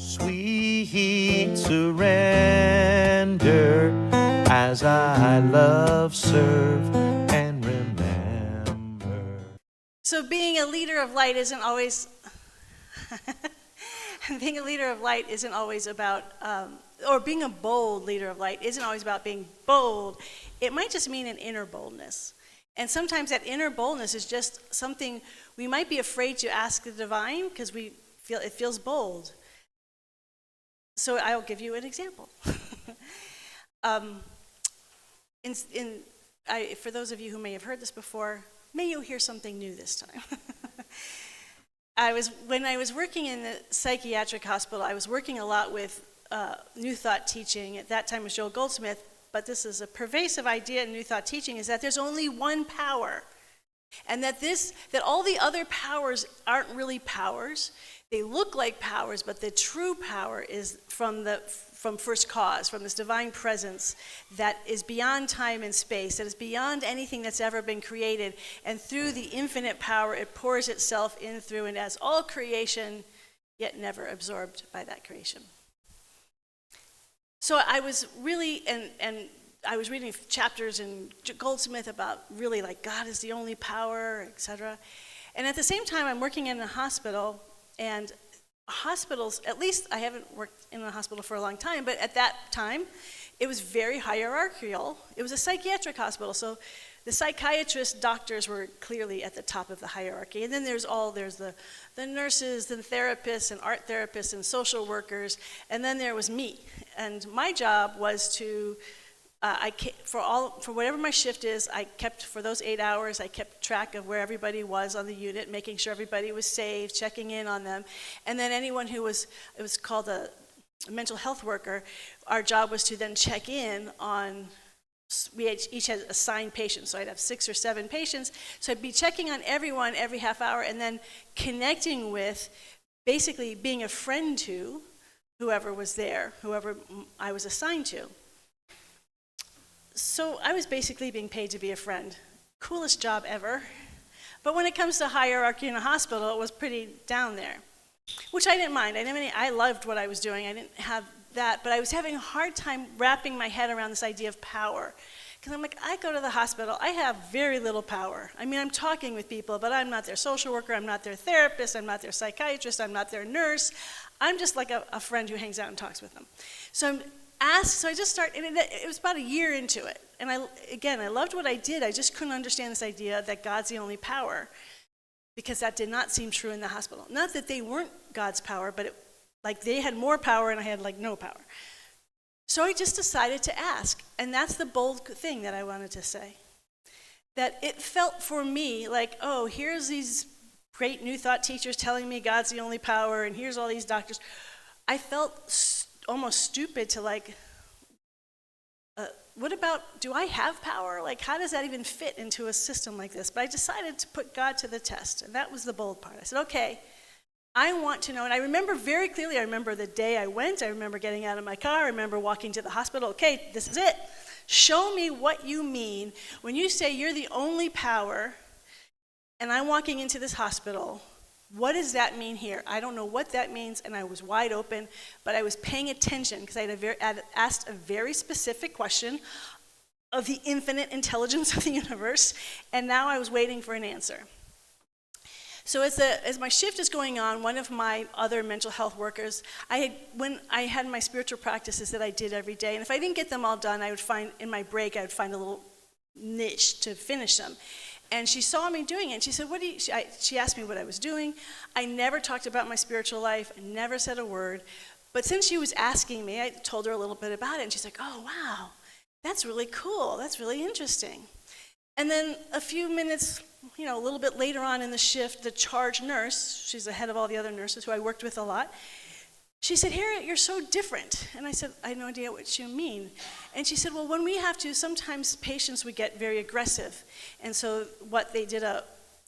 Sweet surrender as I love, serve, and remember. So being a leader of light isn't always being a leader of light isn't always about or being a bold leader of light isn't always about being bold. It might just mean an inner boldness. And sometimes that inner boldness is just something we might be afraid to ask the divine because we feel it feels bold. So I'll give you an example. For those of you who may have heard this before, may you hear something new this time. When I was working in the psychiatric hospital, I was working a lot with New Thought teaching. At that time it was Joel Goldsmith, but this is a pervasive idea in New Thought teaching, is that there's only one power. And that all the other powers aren't really powers. They look like powers, but the true power is from first cause, from this divine presence that is beyond time and space, that is beyond anything that's ever been created. And through the infinite power, it pours itself in through and as all creation, yet never absorbed by that creation. So I was really, and I was reading chapters in Goldsmith about really like God is the only power, etc. And at the same time, I'm working in a hospital, and hospitals, at least I haven't worked in a hospital for a long time, but at that time, it was very hierarchical. It was a psychiatric hospital, so the psychiatrists, doctors were clearly at the top of the hierarchy. And then there's the nurses and therapists and art therapists and social workers, and then there was me. And my job was to for whatever my shift is, for those 8 hours, I kept track of where everybody was on the unit, making sure everybody was safe, checking in on them. And then anyone it was called a mental health worker, our job was to then check in on, we each had assigned patients, so I'd have 6 or 7 patients. So I'd be checking on everyone every half hour and then connecting with, basically being a friend to whoever was there, whoever I was assigned to. So I was basically being paid to be a friend. Coolest job ever. But when it comes to hierarchy in a hospital, it was pretty down there, which I didn't mind. I loved what I was doing. I didn't have that, but I was having a hard time wrapping my head around this idea of power. Because I'm like, I go to the hospital, I have very little power. I mean, I'm talking with people, but I'm not their social worker, I'm not their therapist, I'm not their psychiatrist, I'm not their nurse. I'm just like a friend who hangs out and talks with them. So I just started, and it was about a year into it. And I loved what I did. I just couldn't understand this idea that God's the only power, because that did not seem true in the hospital. Not that they weren't God's power, but they had more power and I had no power. So I just decided to ask, and that's the bold thing that I wanted to say. That it felt for me like, oh, here's these great New Thought teachers telling me God's the only power, and here's all these doctors. I felt almost stupid to what about, do I have power? How does that even fit into a system like this? But I decided to put God to the test, and that was the bold part. I said, okay, I want to know, and I remember very clearly, I remember the day I went, I remember getting out of my car, I remember walking to the hospital. Okay, this is it. Show me what you mean when you say you're the only power, and I'm walking into this hospital. What does that mean here? I don't know what that means, and I was wide open, but I was paying attention because I had asked a very specific question of the infinite intelligence of the universe, and now I was waiting for an answer. So as my shift is going on, one of my other mental health workers, when I had my spiritual practices that I did every day, and if I didn't get them all done, in my break, I would find a little niche to finish them. And she saw me doing it, and she said, she asked me what I was doing. I never talked about my spiritual life, I never said a word. But since she was asking me, I told her a little bit about it, and she's like, oh, wow, that's really cool, that's really interesting. And then a few minutes, a little bit later on in the shift, the charge nurse, she's the head of all the other nurses who I worked with a lot, she said, Harriet, you're so different. And I said, I have no idea what you mean. And she said, well, when we have to, sometimes patients would get very aggressive. And so what they did,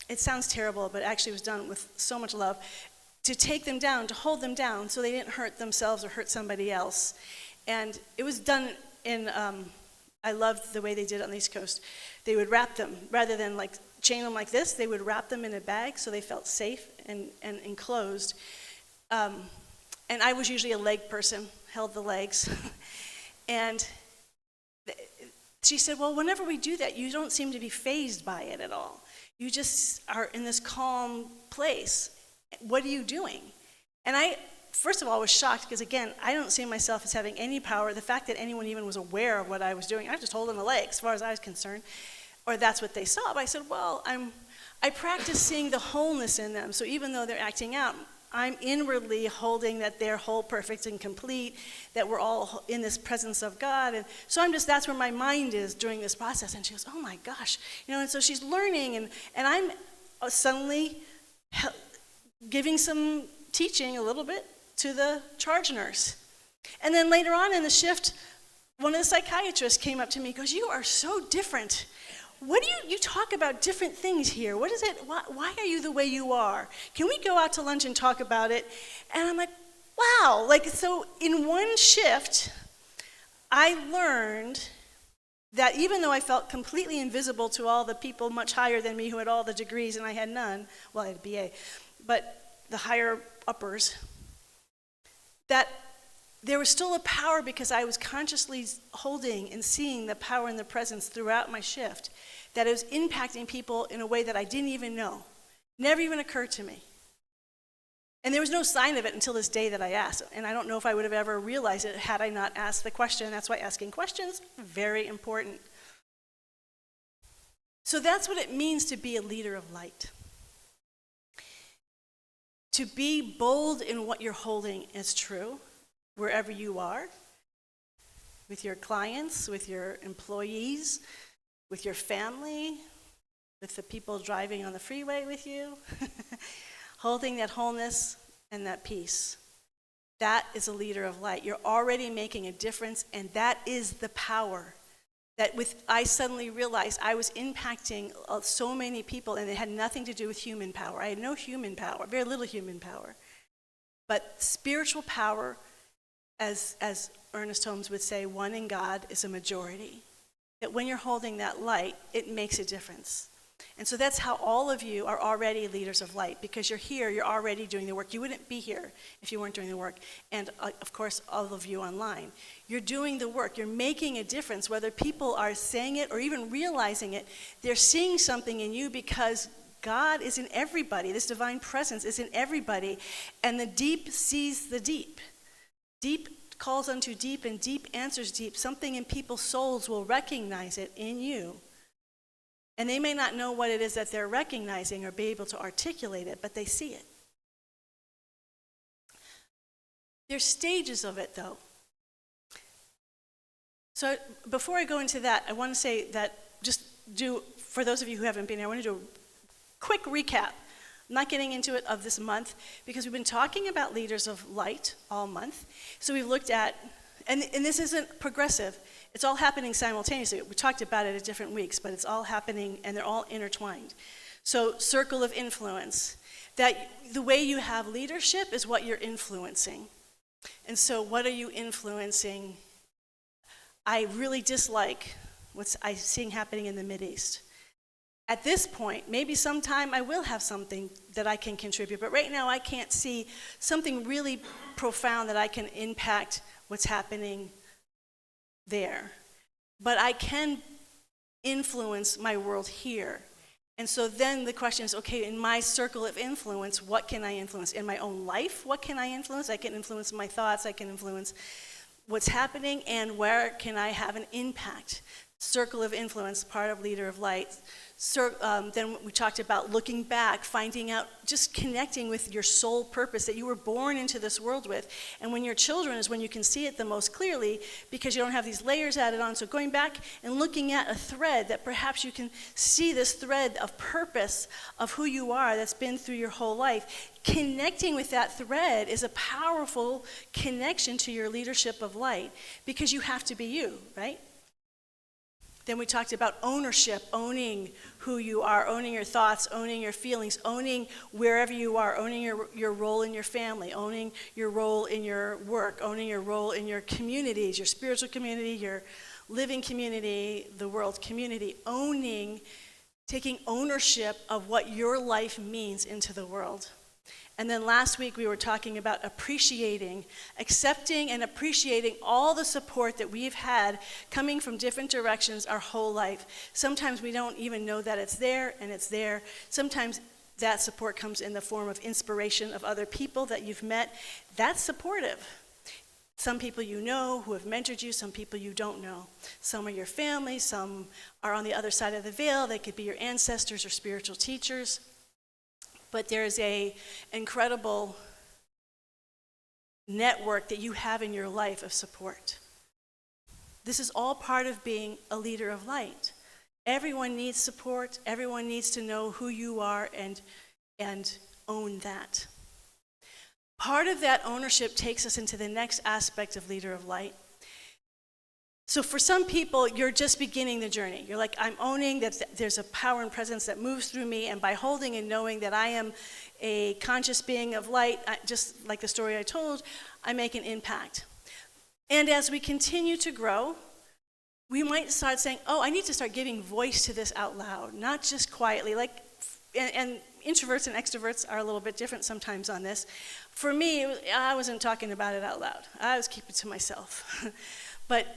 it sounds terrible, but actually was done with so much love, to take them down, to hold them down so they didn't hurt themselves or hurt somebody else. And it was done in, I loved the way they did it on the East Coast. They would wrap them, rather than chain them like this, they would wrap them in a bag so they felt safe and enclosed. And I was usually a leg person, held the legs. And she said, well, whenever we do that, you don't seem to be fazed by it at all. You just are in this calm place. What are you doing? And I, first of all, was shocked because, again, I don't see myself as having any power. The fact that anyone even was aware of what I was doing, I was just holding the leg as far as I was concerned, or that's what they saw. But I said, well, I practice seeing the wholeness in them. So even though they're acting out, I'm inwardly holding that they're whole, perfect, and complete, that we're all in this presence of God. And so that's where my mind is during this process. And she goes, oh my gosh. And so she's learning, and I'm suddenly giving some teaching a little bit to the charge nurse. And then later on in the shift, one of the psychiatrists came up to me and goes, you are so different. What do you talk about different things here? What is it? Why are you the way you are? Can we go out to lunch and talk about it? And I'm like, wow. So in one shift, I learned that even though I felt completely invisible to all the people much higher than me who had all the degrees and I had none, well, I had a BA, but the higher uppers, that there was still a power because I was consciously holding and seeing the power and the presence throughout my shift, that it was impacting people in a way that I didn't even know. Never even occurred to me. And there was no sign of it until this day that I asked. And I don't know if I would have ever realized it had I not asked the question. That's why asking questions, very important. So that's what it means to be a leader of light. To be bold in what you're holding is true. Wherever you are, with your clients, with your employees, with your family, with the people driving on the freeway with you, holding that wholeness and that peace. That is a leader of light. You're already making a difference, and that is the power. I suddenly realized I was impacting so many people, and it had nothing to do with human power. I had no human power, very little human power. But spiritual power, as Ernest Holmes would say, one in God is a majority. That when you're holding that light, it makes a difference. And so that's how all of you are already leaders of light, because you're here, you're already doing the work. You wouldn't be here if you weren't doing the work. And of course, all of you online. You're doing the work. You're making a difference, whether people are saying it or even realizing it. They're seeing something in you because God is in everybody. This divine presence is in everybody. And the deep sees the deep. Deep calls unto deep, and deep answers deep. Something in people's souls will recognize it in you. And they may not know what it is that they're recognizing or be able to articulate it, but they see it. There's stages of it, though. So before I go into that, I want to say that for those of you who haven't been here, I want to do a quick recap. I'm not getting into it of this month because we've been talking about leaders of light all month. So we've looked at, and this isn't progressive, it's all happening simultaneously. We talked about it at different weeks, but it's all happening and they're all intertwined. So circle of influence, that the way you have leadership is what you're influencing. And so what are you influencing? I really dislike what I'm seeing happening in the Mideast. At this point, maybe sometime I will have something that I can contribute, but right now I can't see something really profound that I can impact what's happening there. But I can influence my world here. And so then the question is, okay, in my circle of influence, what can I influence? In my own life, what can I influence? I can influence my thoughts, I can influence what's happening, and where can I have an impact? Circle of influence, part of Leader of Light. Then we talked about looking back, finding out, just connecting with your soul purpose that you were born into this world with. And when you're children is when you can see it the most clearly because you don't have these layers added on. So going back and looking at a thread that perhaps you can see this thread of purpose of who you are that's been through your whole life. Connecting with that thread is a powerful connection to your leadership of light because you have to be you, right? Then we talked about ownership, owning who you are, owning your thoughts, owning your feelings, owning wherever you are, owning your role in your family, owning your role in your work, owning your role in your communities, your spiritual community, your living community, the world community, taking ownership of what your life means into the world. And then last week we were talking about accepting and appreciating all the support that we've had coming from different directions our whole life. Sometimes we don't even know that it's there, and it's there. Sometimes that support comes in the form of inspiration of other people that you've met. That's supportive. Some people you know who have mentored you, some people you don't know. Some are your family, some are on the other side of the veil. They could be your ancestors or spiritual teachers. But there's an incredible network that you have in your life of support. This is all part of being a leader of light. Everyone needs support. Everyone needs to know who you are and own that. Part of that ownership takes us into the next aspect of leader of light. So for some people, you're just beginning the journey. You're like, I'm owning that there's a power and presence that moves through me, and by holding and knowing that I am a conscious being of light, just like the story I told, I make an impact. And as we continue to grow, we might start saying, oh, I need to start giving voice to this out loud, not just quietly. And introverts and extroverts are a little bit different sometimes on this. For me, I wasn't talking about it out loud. I was keeping it to myself. But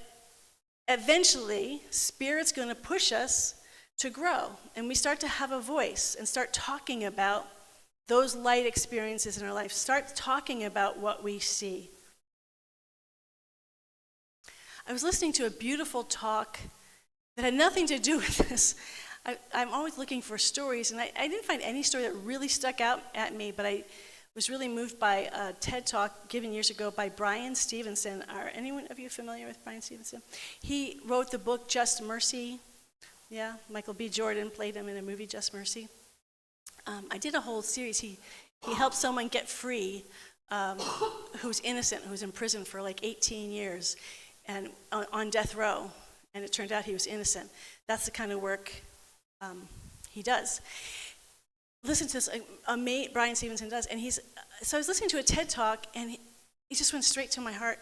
eventually, Spirit's going to push us to grow, and we start to have a voice and start talking about those light experiences in our life. Start talking about what we see. I was listening to a beautiful talk that had nothing to do with this. I'm always looking for stories, and I didn't find any story that really stuck out at me, but I was really moved by a TED Talk given years ago by Brian Stevenson. Are anyone of you familiar with Brian Stevenson? He wrote the book Just Mercy. Yeah, Michael B. Jordan played him in a movie, Just Mercy. I did a whole series. He helped someone get free who's innocent, who's in prison for like 18 years and on death row, and it turned out he was innocent. That's the kind of work he does. Listen to this, Brian Stevenson does, and so I was listening to a TED Talk, and he just went straight to my heart,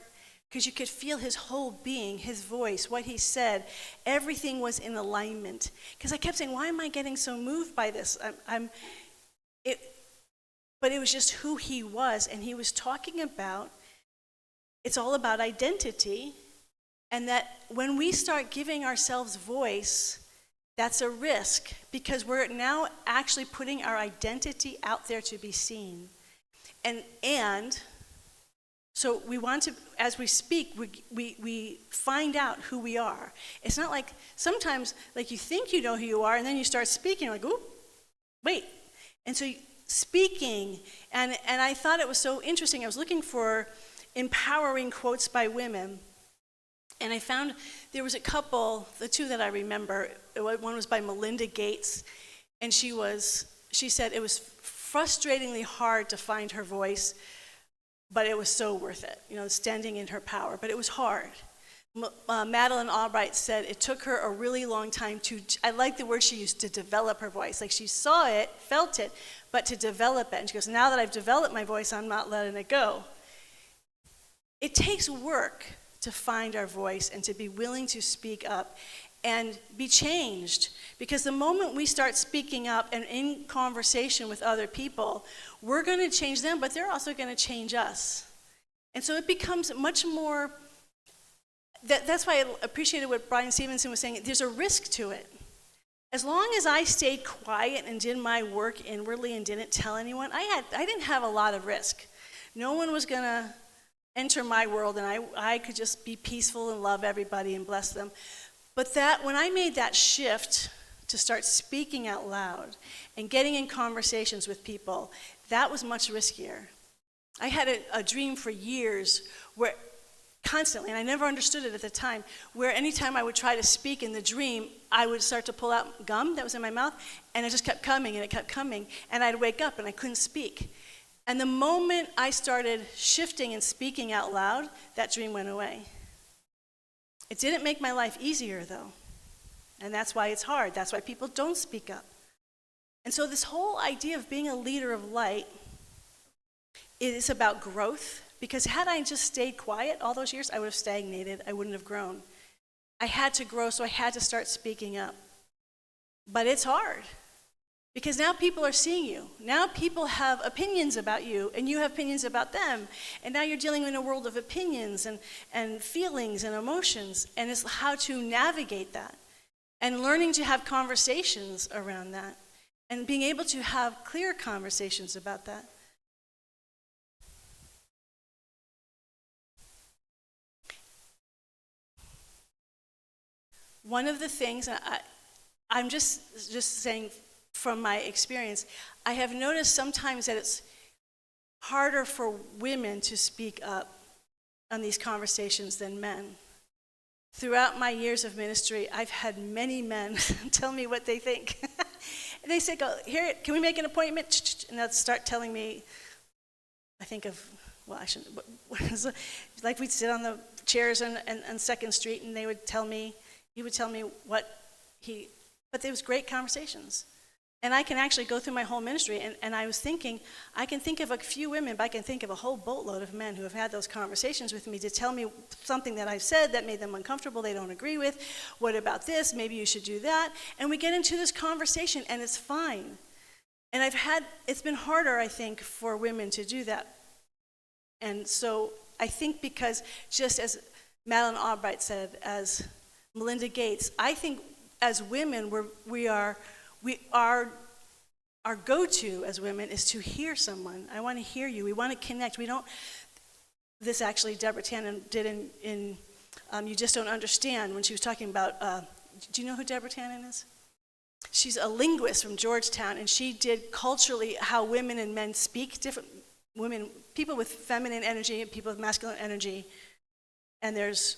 because you could feel his whole being, his voice, what he said, everything was in alignment. Because I kept saying, why am I getting so moved by this? But it was just who he was, and he was talking about, it's all about identity, and that when we start giving ourselves voice, that's a risk, because we're now actually putting our identity out there to be seen. And so we want to, as we speak, we find out who we are. It's not like, sometimes, like you think you know who you are, and then you start speaking, you're like, ooh, wait. And so speaking, and I thought it was so interesting. I was looking for empowering quotes by women, and I found there was a couple, the two that I remember. One was by Melinda Gates, and she said it was frustratingly hard to find her voice, but it was so worth it, standing in her power, but it was hard. Madeleine Albright said it took her a really long time I like the word she used, to develop her voice. Like she saw it, felt it, but to develop it. And she goes, now that I've developed my voice, I'm not letting it go. It takes work to find our voice and to be willing to speak up and be changed. Because the moment we start speaking up and in conversation with other people, we're going to change them, but they're also going to change us. And so it becomes much more, that's why I appreciated what Brian Stevenson was saying, there's a risk to it. As long as I stayed quiet and did my work inwardly and didn't tell anyone, I didn't have a lot of risk. No one was going to enter my world, and I could just be peaceful and love everybody and bless them. But when I made that shift to start speaking out loud and getting in conversations with people, that was much riskier. I had a dream for years where constantly, and I never understood it at the time, where anytime I would try to speak in the dream, I would start to pull out gum that was in my mouth, and it just kept coming, and it kept coming, and I'd wake up and I couldn't speak. And the moment I started shifting and speaking out loud, that dream went away. It didn't make my life easier, though. And that's why it's hard. That's why people don't speak up. And so this whole idea of being a leader of light is about growth, because had I just stayed quiet all those years, I would have stagnated. I wouldn't have grown. I had to grow, so I had to start speaking up. But it's hard. Because now people are seeing you. Now people have opinions about you, and you have opinions about them. And now you're dealing in a world of opinions and feelings and emotions, and it's how to navigate that. And learning to have conversations around that. And being able to have clear conversations about that. One of the things, I'm just saying from my experience, I have noticed sometimes that it's harder for women to speak up on these conversations than men. Throughout my years of ministry, I've had many men tell me what they think. And they say, "Go here, can we make an appointment?" And they'll start telling me, I think of, well, I shouldn't, like we'd sit on the chairs on 2nd Street, and he would tell me but there was great conversations. And I can actually go through my whole ministry, and I was thinking, I can think of a few women, but I can think of a whole boatload of men who have had those conversations with me to tell me something that I've said that made them uncomfortable, they don't agree with. What about this? Maybe you should do that. And we get into this conversation, and it's fine. And it's been harder, I think, for women to do that. And so I think because just as Madeleine Albright said, as Melinda Gates, I think as women, our go-to as women is to hear someone. I want to hear you. We want to connect. This actually Deborah Tannen did in You Just Don't Understand when she was talking about, do you know who Deborah Tannen is? She's a linguist from Georgetown, and she did culturally how women and men speak, different women, people with feminine energy and people with masculine energy, and there's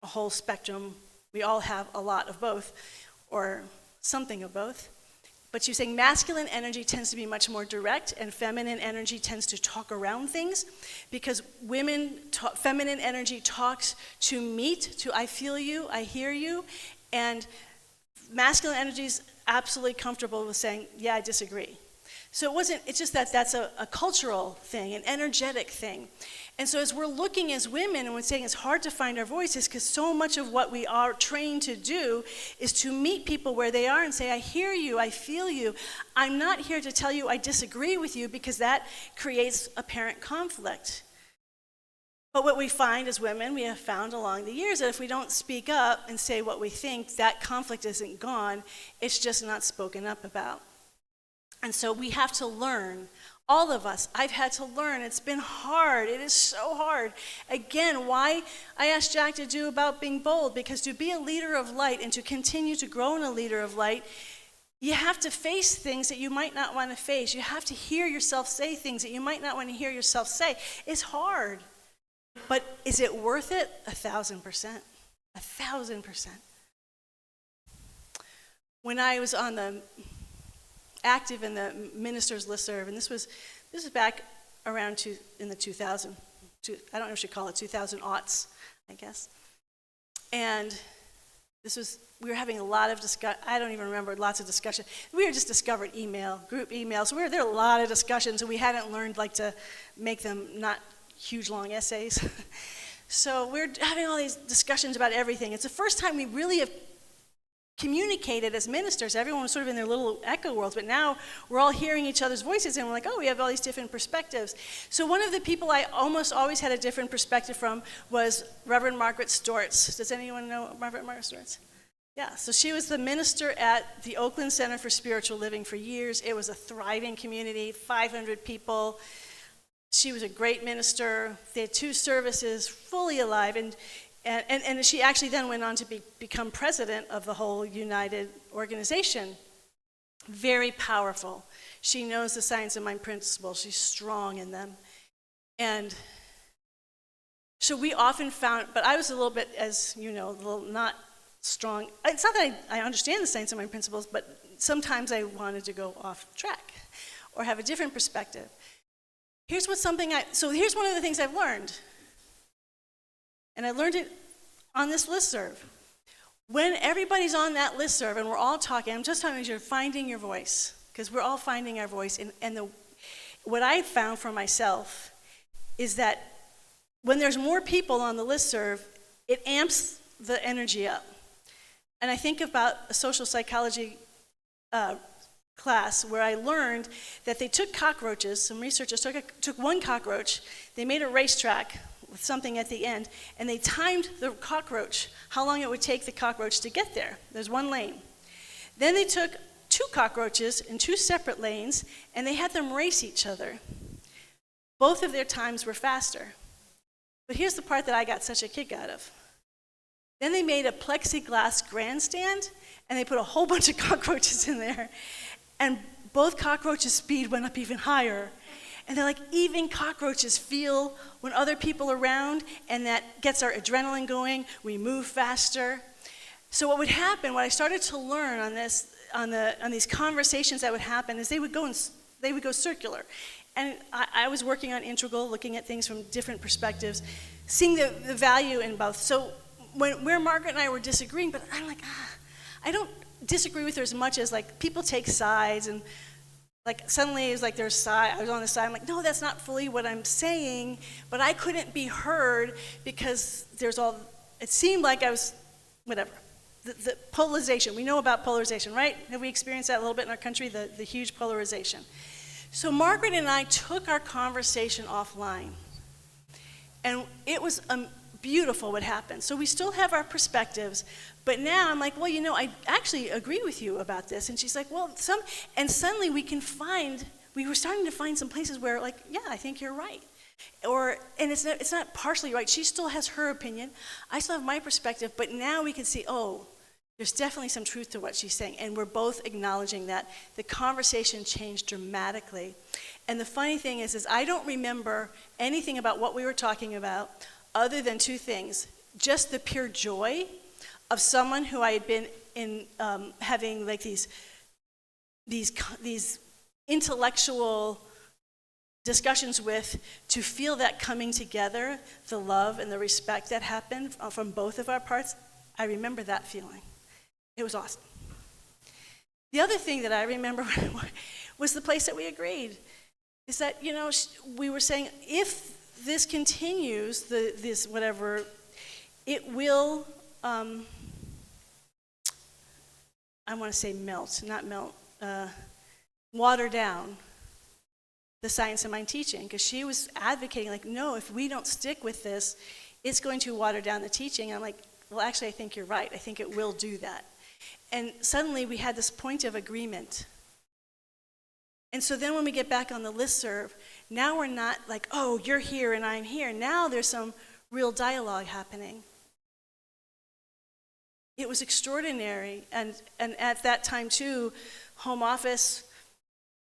a whole spectrum. We all have a lot of both, or something of both. But she's saying masculine energy tends to be much more direct, and feminine energy tends to talk around things, because feminine energy talks to meet, to I feel you, I hear you, and masculine energy is absolutely comfortable with saying, yeah, I disagree. So it's just that's a cultural thing, an energetic thing. And so as we're looking as women and we're saying it's hard to find our voices, because so much of what we are trained to do is to meet people where they are and say, I hear you, I feel you. I'm not here to tell you I disagree with you, because that creates apparent conflict. But what we find as women, we have found along the years, that if we don't speak up and say what we think, that conflict isn't gone, it's just not spoken up about. And so we have to learn. All of us, I've had to learn. It's been hard. It is so hard. Again, why I asked Jack to do about being bold, because to be a leader of light and to continue to grow in a leader of light, you have to face things that you might not want to face. You have to hear yourself say things that you might not want to hear yourself say. It's hard. But is it worth it? 1,000%. 1,000%. When I was active in the ministers listserv, and this was back around in the 2000, I don't know if you call it 2000 aughts, I guess. And we were having a lot of discussion. I don't even remember, lots of discussion. We had just discovered group email. So there were a lot of discussions, and we hadn't learned to make them not huge long essays. So we're having all these discussions about everything. It's the first time we really have communicated as ministers. Everyone was sort of in their little echo worlds, but now we're all hearing each other's voices, and we're like, oh, we have all these different perspectives. So one of the people I almost always had a different perspective from was Reverend Margaret Stortz. Does anyone know Reverend Margaret Stortz? Yeah, so she was the minister at the Oakland Center for Spiritual Living for years. It was a thriving community, 500 people. She was a great minister. They had 2 services, fully alive, and she actually then went on to become president of the whole United organization. Very powerful. She knows the science of mind principles. She's strong in them. And so we often found, but I was a little bit, as you know, a little not strong. It's not that I understand the science of mind principles, but sometimes I wanted to go off track or have a different perspective. Here's one of the things I've learned. And I learned it on this listserv. When everybody's on that listserv and we're all talking, I'm just talking about you're finding your voice, because we're all finding our voice. What I found for myself is that when there's more people on the listserv, it amps the energy up. And I think about a social psychology class where I learned that they took cockroaches, some researchers took one cockroach, they made a racetrack with something at the end, and they timed the cockroach, how long it would take the cockroach to get there. There's one lane. Then they took 2 cockroaches in 2 separate lanes, and they had them race each other. Both of their times were faster. But here's the part that I got such a kick out of. Then they made a plexiglass grandstand, and they put a whole bunch of cockroaches in there, and both cockroaches' speed went up even higher. And they're like, even cockroaches feel when other people are around, and that gets our adrenaline going, we move faster. So what would happen, what I started to learn on this, on these conversations that would happen, is they would go circular. And I was working on integral, looking at things from different perspectives, seeing the value in both. So where Margaret and I were disagreeing, but I'm like, I don't disagree with her as much as like people take sides, and like suddenly it was like there's side, I was on the side, I'm like, no, that's not fully what I'm saying, but I couldn't be heard because it seemed like I was, whatever. The polarization, we know about polarization, right? Have we experienced that a little bit in our country, the huge polarization? So Margaret and I took our conversation offline, and it was beautiful what happened. So we still have our perspectives, but now I'm like, well, I actually agree with you about this. And she's like, well, and suddenly we were starting to find some places where like, yeah, I think you're right. And it's not partially right. She still has her opinion. I still have my perspective, but now we can see, there's definitely some truth to what she's saying, and we're both acknowledging that. The conversation changed dramatically. And the funny thing is I don't remember anything about what we were talking about other than 2 things. Just the pure joy of someone who I had been in having like these intellectual discussions with, to feel that coming together, the love and the respect that happened from both of our parts. I remember that feeling. It was awesome. The other thing that I remember was the place that we agreed. Is that, we were saying, if this continues, this whatever, it will, I want to say water down the science of mind teaching. Because she was advocating, like, no, if we don't stick with this, it's going to water down the teaching. I'm like, well, actually, I think you're right. I think it will do that. And suddenly we had this point of agreement. And so then when we get back on the listserv, now we're not like, oh, you're here and I'm here. Now there's some real dialogue happening. It was extraordinary. And at that time too, home office,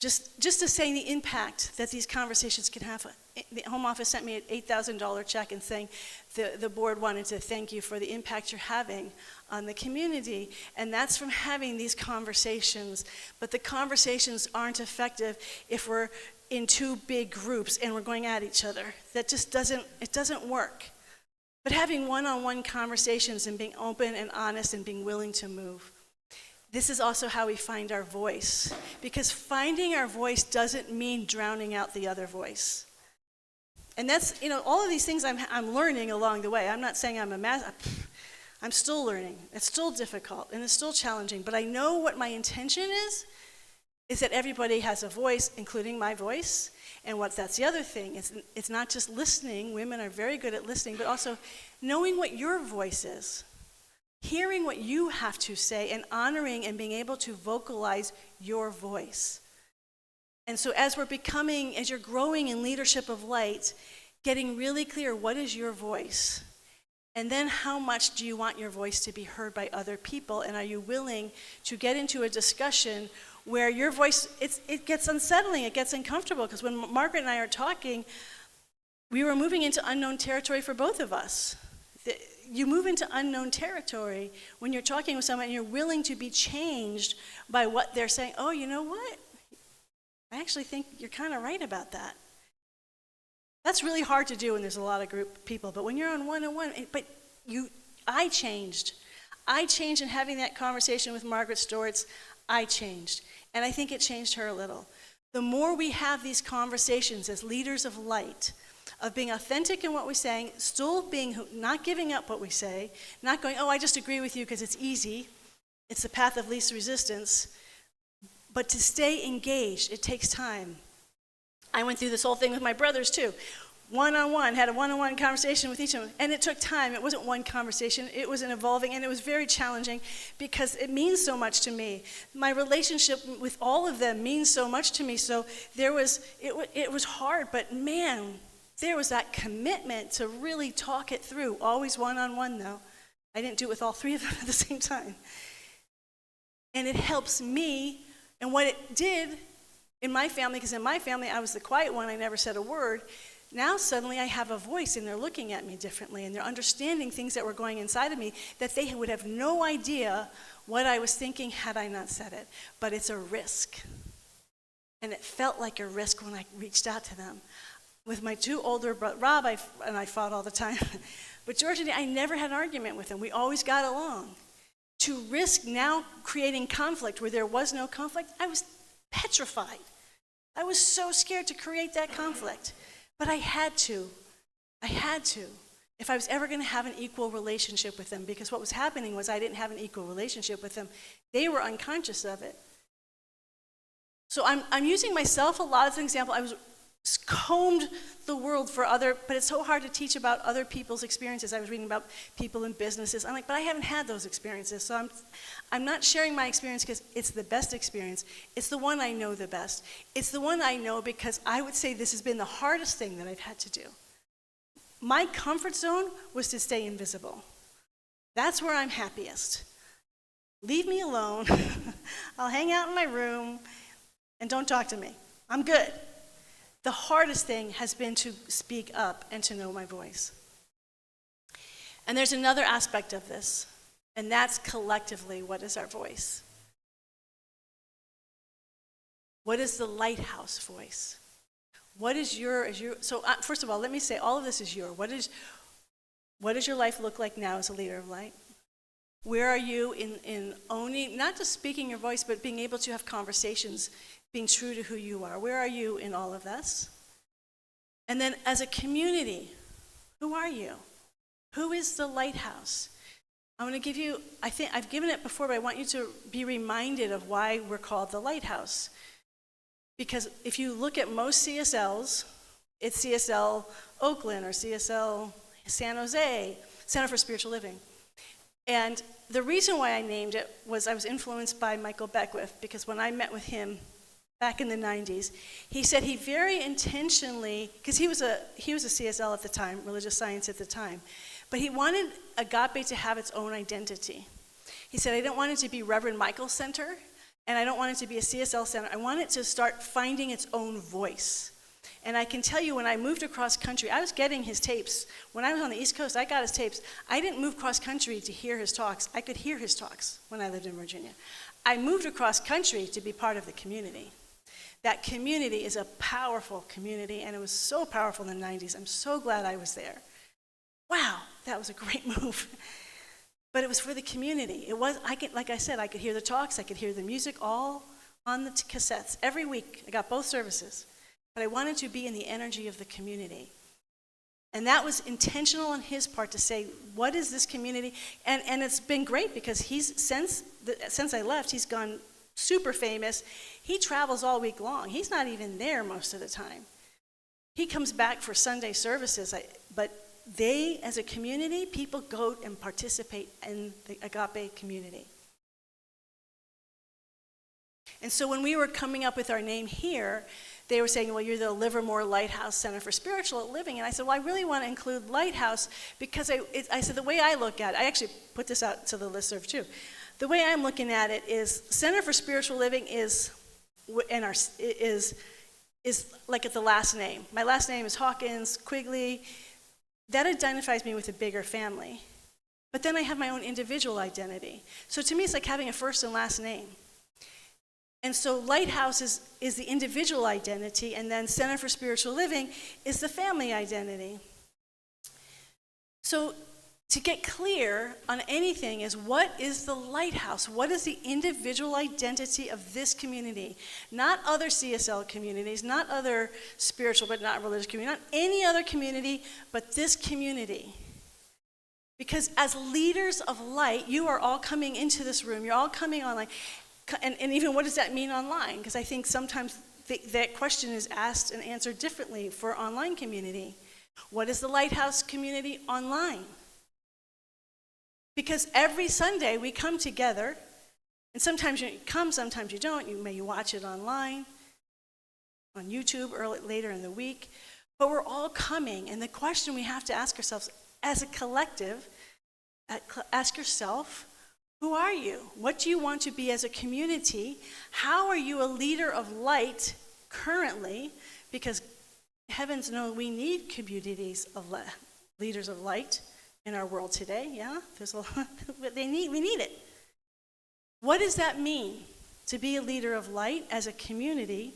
just to say the impact that these conversations can have. The home office sent me an $8,000 check and saying the board wanted to thank you for the impact you're having on the community. And that's from having these conversations. But the conversations aren't effective if we're in 2 big groups and we're going at each other. That just doesn't work. But having one-on-one conversations and being open and honest and being willing to move. This is also how we find our voice. Because finding our voice doesn't mean drowning out the other voice. And that's, all of these things I'm learning along the way. I'm not saying I'm still learning. It's still difficult and it's still challenging. But I know what my intention is that everybody has a voice, including my voice. And that's the other thing. It's not just listening. Women are very good at listening, but also knowing what your voice is. Hearing what you have to say and honoring and being able to vocalize your voice. And so as you're growing in leadership of light, getting really clear, what is your voice? And then how much do you want your voice to be heard by other people? And are you willing to get into a discussion where your voice, it gets unsettling, it gets uncomfortable? Because when Margaret and I are talking, we were moving into unknown territory for both of us. You move into unknown territory when you're talking with someone and you're willing to be changed by what they're saying. Oh, you know what? I actually think you're kind of right about that. That's really hard to do when there's a lot of group people. But when you're on one-on-one, I changed. I changed in having that conversation with Margaret Stortz. I changed. And I think it changed her a little. The more we have these conversations as leaders of light, of being authentic in what we're saying, still not giving up what we say, not going, oh, I just agree with you because it's easy. It's the path of least resistance. But to stay engaged, it takes time. I went through this whole thing with my brothers too. One-on-one, had a one-on-one conversation with each of them. And it took time. It wasn't one conversation. It was an evolving, and it was very challenging because it means so much to me. My relationship with all of them means so much to me. So it was hard, but man, there was that commitment to really talk it through. Always one-on-one though. I didn't do it with all three of them at the same time. And it helps me, and what it did in my family, because in my family I was the quiet one, I never said a word. Now suddenly I have a voice, and they're looking at me differently, and they're understanding things that were going inside of me that they would have no idea what I was thinking had I not said it. But it's a risk. And it felt like a risk when I reached out to them. With my two older brothers, Rob I fought all the time. But George and I never had an argument with him. We always got along. To risk now creating conflict where there was no conflict, I was petrified. I was so scared to create that conflict. But I had to. If I was ever going to have an equal relationship with them, because what was happening was I didn't have an equal relationship with them. They were unconscious of it. So I'm using myself a lot as an example. I was combed the world for but it's so hard to teach about other people's experiences. I was reading about people in businesses. I'm like, but I haven't had those experiences. So I'm not sharing my experience because it's the best experience. It's the one I know the best. It's the one I know because I would say this has been the hardest thing that I've had to do. My comfort zone was to stay invisible. That's where I'm happiest. Leave me alone. I'll hang out in my room and don't talk to me. I'm good. The hardest thing has been to speak up and to know my voice. And there's another aspect of this, and that's collectively, what is our voice? What is the Lighthouse voice? What is first of all, let me say, all of this is what does your life look like now as a leader of light? Where are you in owning, not just speaking your voice, but being able to have conversations, being true to who you are? Where are you in all of this? And then as a community, who are you? Who is the Lighthouse? I want to give you, I think I've given it before, but I want you to be reminded of why we're called the Lighthouse. Because if you look at most CSLs, it's CSL Oakland or CSL San Jose, Center for Spiritual Living. And the reason why I named it was I was influenced by Michael Beckwith, because when I met with him back in the 90s, he said he very intentionally, because he was a CSL at the time, religious science at the time, but he wanted Agape to have its own identity. He said, I didn't want it to be Reverend Michael Center, and I don't want it to be a CSL center. I want it to start finding its own voice. And I can tell you, when I moved across country, I was getting his tapes. When I was on the East Coast, I got his tapes. I didn't move cross country to hear his talks. I could hear his talks when I lived in Virginia. I moved across country to be part of the community. That community is a powerful community, and it was so powerful in the 90s. I'm so glad I was there. Wow, that was a great move. But it was for the community. Like I said, I could hear the talks, I could hear the music, all on the cassettes. Every week, I got both services. But I wanted to be in the energy of the community. And that was intentional on his part to say, what is this community? And it's been great because since I left, he's gone super famous. He travels all week long. He's not even there most of the time. He comes back for Sunday services, but they, as a community, people go and participate in the Agape community. And so when we were coming up with our name here, they were saying, well, you're the Livermore Lighthouse Center for Spiritual Living. And I said, well, I really want to include Lighthouse because I said the way I look at it, I actually put this out to the listserv too. The way I'm looking at it is Center for Spiritual Living is like at the last name. My last name is Hawkins, Quigley. That identifies me with a bigger family. But then I have my own individual identity. So to me, it's like having a first and last name. And so Lighthouse is the individual identity, and then Center for Spiritual Living is the family identity. So to get clear on anything is, what is the Lighthouse? What is the individual identity of this community? Not other CSL communities, not other spiritual but not religious community, not any other community, but this community. Because as leaders of light, you are all coming into this room, you're all coming online. and even what does that mean online? Because I think sometimes that question is asked and answered differently for online community. What is the Lighthouse community online? Because every Sunday we come together, and sometimes you come, sometimes you don't. You may watch it online, on YouTube, or later in the week. But we're all coming, and the question we have to ask ourselves as a collective, ask yourself, who are you? What do you want to be as a community? How are you a leader of light currently? Because heavens know we need communities of leaders of light in our world today. Yeah, there's a lot. We need it. What does that mean to be a leader of light as a community?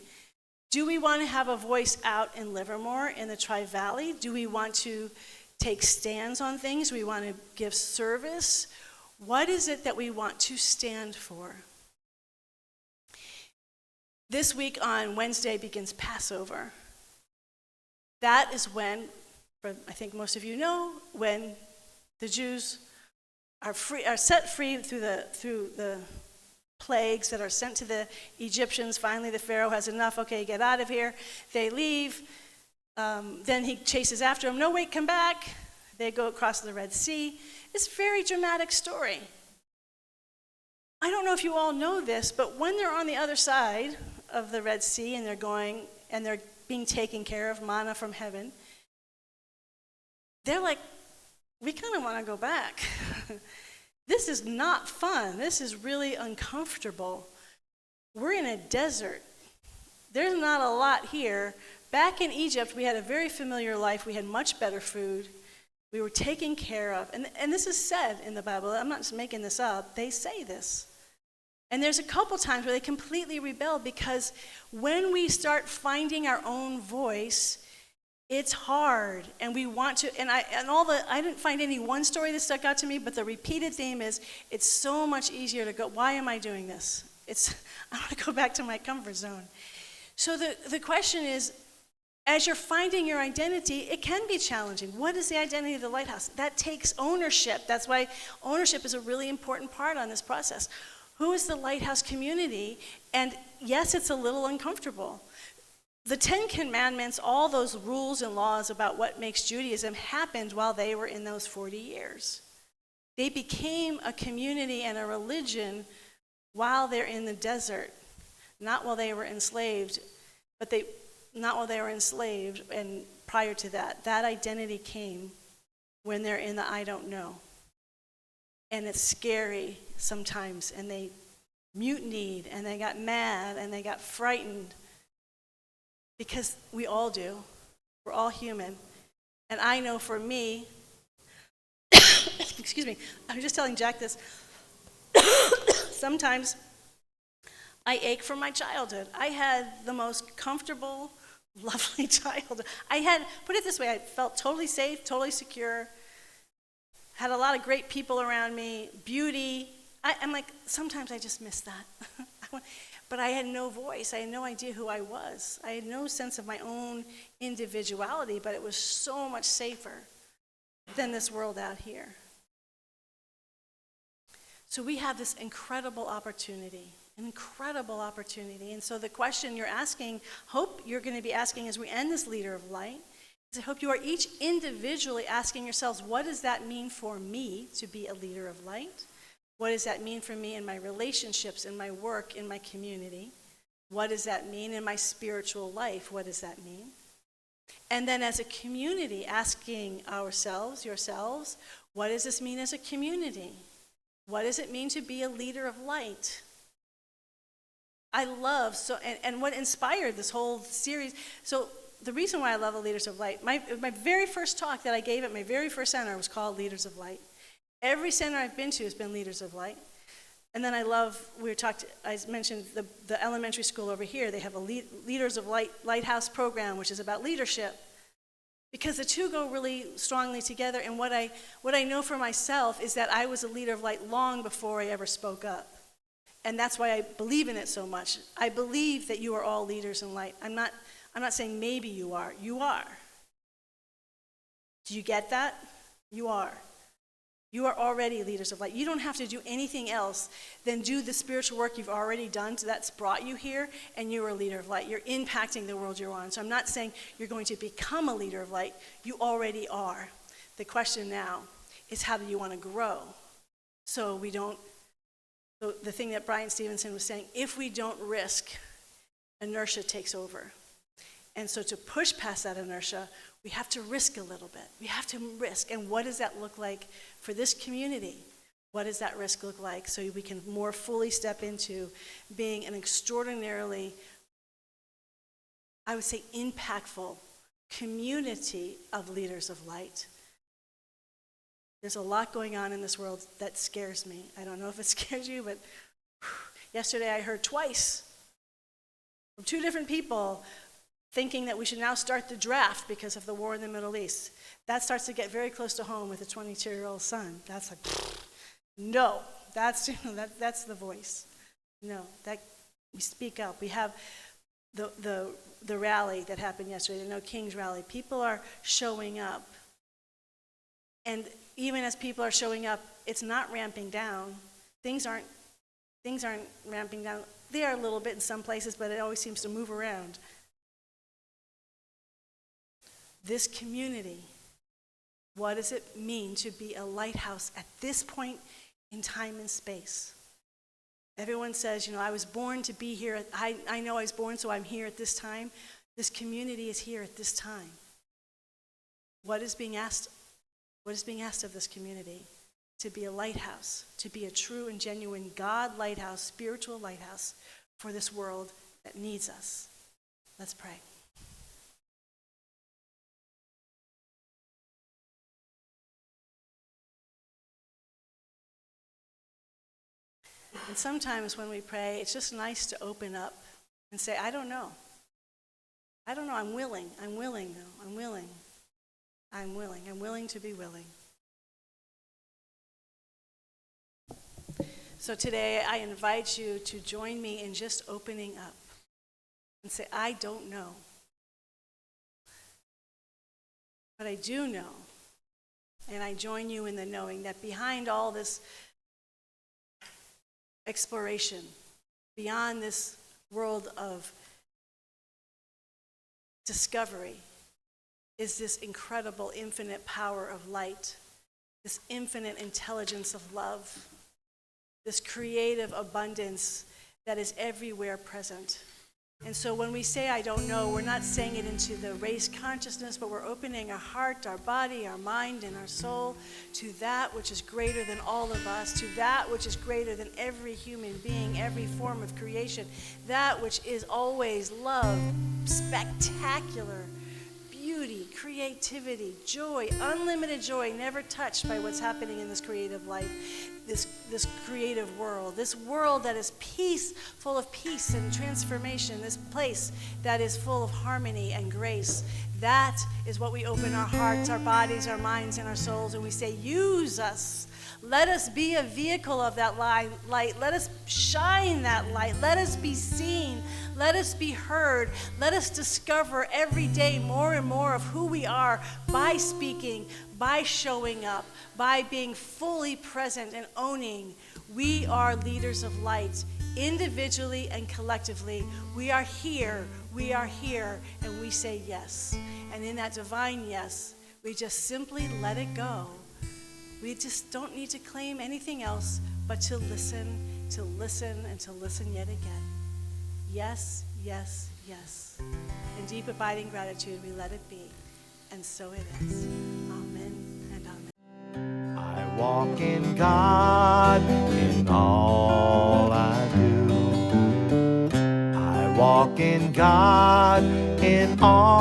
Do we want to have a voice out in Livermore, in the Tri-Valley? Do we want to take stands on things? Do we want to give service? What is it that we want to stand for? This week on Wednesday begins Passover. That is when, I think most of you know, when the Jews are set free through the plagues that are sent to the Egyptians. Finally, the Pharaoh has enough. Okay, get out of here. They leave. Then he chases after them. No, wait, come back. They go across the Red Sea. It's a very dramatic story. I don't know if you all know this, but when they're on the other side of the Red Sea and they're being taken care of, manna from heaven, they're like, we kind of want to go back. This is not fun. This is really uncomfortable. We're in a desert. There's not a lot here. Back in Egypt, we had a very familiar life. We had much better food. We were taken care of. And this is said in the Bible. I'm not just making this up. They say this. And there's a couple times where they completely rebel, because when we start finding our own voice, it's hard, and we want to, I didn't find any one story that stuck out to me, but the repeated theme is, it's so much easier to go, why am I doing this? I want to go back to my comfort zone. So the question is, as you're finding your identity, it can be challenging. What is the identity of the Lighthouse? That takes ownership. That's why ownership is a really important part on this process. Who is the Lighthouse community? And yes, it's a little uncomfortable. The 10 Commandments, all those rules and laws about what makes Judaism, happened while they were in those 40 years. They became a community and a religion while they're in the desert, not while they were enslaved, and prior to that. That identity came when they're in the I don't know. And it's scary sometimes, and they mutinied, and they got mad, and they got frightened. Because we all do. We're all human. And I know for me, excuse me, I was just telling Jack this. Sometimes I ache for my childhood. I had the most comfortable, lovely childhood. Put it this way, I felt totally safe, totally secure, had a lot of great people around me, beauty. I'm like, sometimes I just miss that. But I had no voice. I had no idea who I was. I had no sense of my own individuality, but it was so much safer than this world out here. So we have this incredible opportunity, an incredible opportunity. And so the question you're asking, hope you're going to be asking as we end this Leader of Light, is I hope you are each individually asking yourselves, what does that mean for me to be a leader of light? What does that mean for me in my relationships, in my work, in my community? What does that mean in my spiritual life? What does that mean? And then as a community, asking ourselves, yourselves, what does this mean as a community? What does it mean to be a leader of light? I love, and what inspired this whole series, so the reason why I love the Leaders of Light, my very first talk that I gave at my very first center was called Leaders of Light. Every center I've been to has been Leaders of Light. And then I mentioned the elementary school over here. They have a Leaders of Light Lighthouse program, which is about leadership. Because the two go really strongly together. And what I know for myself is that I was a leader of light long before I ever spoke up. And that's why I believe in it so much. I believe that you are all leaders in light. I'm not saying maybe you are. You are. Do you get that? You are. You are already leaders of light. You don't have to do anything else than do the spiritual work you've already done that's brought you here, and you're a leader of light. You're impacting the world you're on. So I'm not saying you're going to become a leader of light. You already are. The question now is, how do you want to grow? So the thing that Brian Stevenson was saying, if we don't risk, inertia takes over. And so to push past that inertia, we have to risk a little bit. We have to risk. And what does that look like for this community? What does that risk look like so we can more fully step into being an extraordinarily, I would say, impactful community of leaders of light? There's a lot going on in this world that scares me. I don't know if it scares you, but yesterday I heard twice from two different people thinking that we should now start the draft because of the war in the Middle East. That starts to get very close to home with a 22-year-old son. That's like, no, that's the voice. No, that we speak up. We have the rally that happened yesterday, the No Kings rally. People are showing up. And even as people are showing up, it's not ramping down. Things aren't ramping down. They are a little bit in some places, but it always seems to move around. This community, what does it mean to be a lighthouse at this point in time and space? Everyone says, I was born to be here. I know I was born, so I'm here at this time. This community is here at this time. What is being asked? What is being asked of this community? To be a lighthouse, to be a true and genuine God lighthouse, spiritual lighthouse for this world that needs us. Let's pray. And sometimes when we pray, it's just nice to open up and say, I don't know. I'm willing though. I'm willing to be willing. So today I invite you to join me in just opening up and say, I don't know. But I do know, and I join you in the knowing that behind all this exploration, beyond this world of discovery, is this incredible infinite power of light, this infinite intelligence of love, this creative abundance that is everywhere present. And so when we say, I don't know, we're not saying it into the race consciousness, but we're opening our heart, our body, our mind, and our soul to that which is greater than all of us, to that which is greater than every human being, every form of creation, that which is always love, spectacular beauty, creativity, joy, unlimited joy, never touched by what's happening in this creative life, this creative world, this world that is peace, full of peace and transformation, this place that is full of harmony and grace. That is what we open our hearts, our bodies, our minds, and our souls, and we say, use us. Let us be a vehicle of that light. Let us shine that light. Let us be seen. Let us be heard. Let us discover every day more and more of who we are by speaking, by showing up, by being fully present and owning. We are leaders of light, individually and collectively. We are here, and we say yes. And in that divine yes, we just simply let it go. We just don't need to claim anything else but to listen, and to listen yet again. Yes, yes, yes. In deep abiding gratitude, we let it be. And so it is. Amen and amen. I walk in God in all I do. I walk in God in all